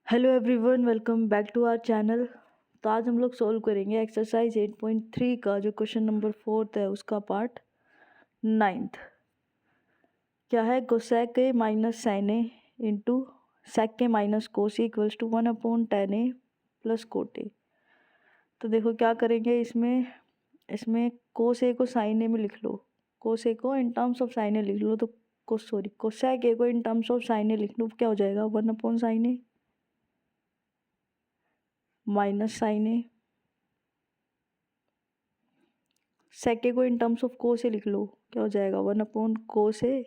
Hello everyone, welcome back to our channel. तो आज हम लोग सॉल्व करेंगे एक्सरसाइज 8.3 का जो क्वेश्चन नंबर 4 है उसका पार्ट 9। क्या है? Cosec A minus sine A into sec A minus cos equals to 1/10 A plus cot A. तो देखो क्या करेंगे इसमें इसमें कोस ए को साइन ए में लिख लो, कोस ए को इन टर्म्स ऑफ साइन ए लिख लो। तो कोसेक ए को इन टर्म्स ऑफ साइन ए लिख लो, क्या हो जाएगा? 1/sin ए माइनस साइन ए। सेके को इन टर्म्स ऑफ कोस ए लिख लो, क्या हो जाएगा? 1/कोस ए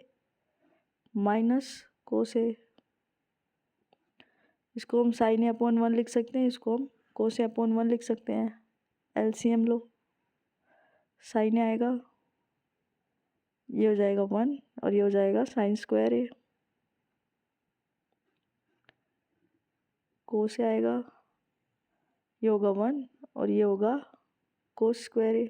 माइनस कोस ए। इसको हम साइन ए अपॉन 1 लिख सकते हैं, इसको हम कोस ए अपॉन 1 लिख सकते हैं। एलसीएम लो, साइन ए आएगा, ये हो जाएगा 1 और ये हो जाएगा साइन स्क्वायर ए। कोस ए आएगा, ये होगा 1 और ये होगा कोस स्क्वायर ए।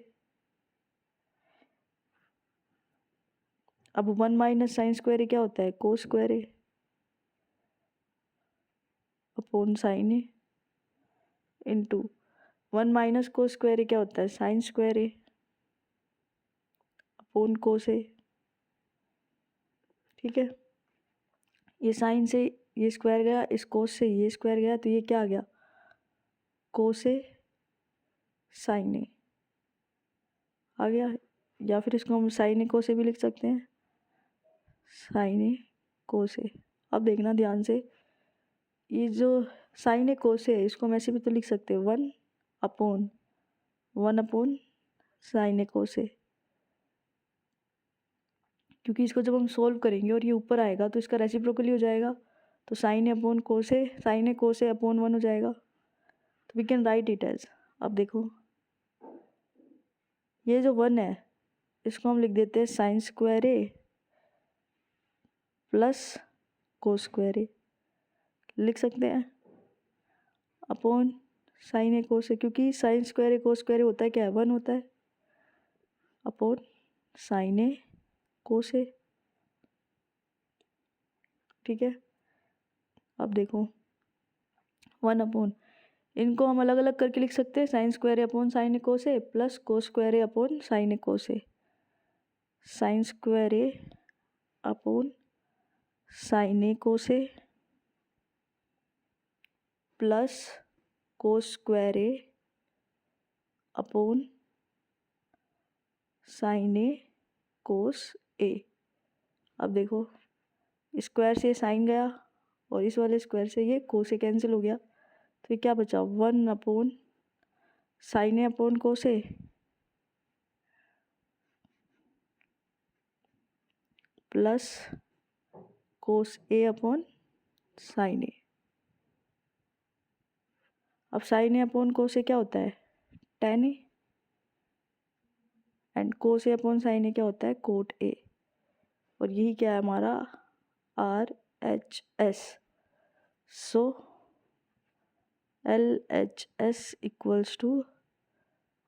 अब 1 माइनस साइन स्क्वायर ए क्या होता है? Cos square A upon sine A into 1 minus cos square ए क्या होता है? साइन स्क्वायर ए अपॉन कोस ए। ठीक है, ये साइन से ये स्क्वायर गया, इस कोस से ये स्क्वायर गया, तो ये क्या आ गया? कोस ए साइन ए आ गया। या फिर इसको हम साइन ए कोस ए भी लिख सकते हैं, साइन ए कोस ए। अब देखना ध्यान से, ये जो साइन ए कोस ए है इसको हम ऐसे भी तो लिख सकते हैं 1/1 साइन ए कोस ए, क्योंकि इसको जब हम सोल्व करेंगे और ये ऊपर आएगा तो इसका रेसिप्रोकली हो जाएगा। तो sine A upon cos A, sine A cos A upon 1 हो जाएगा। तो we can write it as, अब देखो ये जो 1 है इसको हम लिख देते हैं साइन स्क्वायर ए प्लस कोस स्क्वायर ए, लिख सकते हैं अपॉन साइन ए कोस ए, क्योंकि साइन स्क्वायर ए कोस स्क्वायर ए होता है क्या है? 1 होता है, अपॉन साइन ए कोस ए। ठीक है, अब देखो 1/, इनको हम अलग अलग करके लिख सकते हैं, sine square A upon sine A cos A plus cos square A upon sine A cos A. Sine square A upon sine A cos A plus cos square A upon sine A cos ए। अब देखो square से sign गया और इस वाले square से ये कोस ए cancel हो गया, तो ये क्या बचा? 1/sin A upon cos A plus cos A upon sine ए। अब साइन ए अपॉन कोस ए क्या होता है? tan A, and cos A upon sine A क्या होता है? Cot A. और यही क्या है हमारा? RHS। So LHS equals to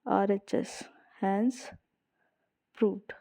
RHS, hence proved.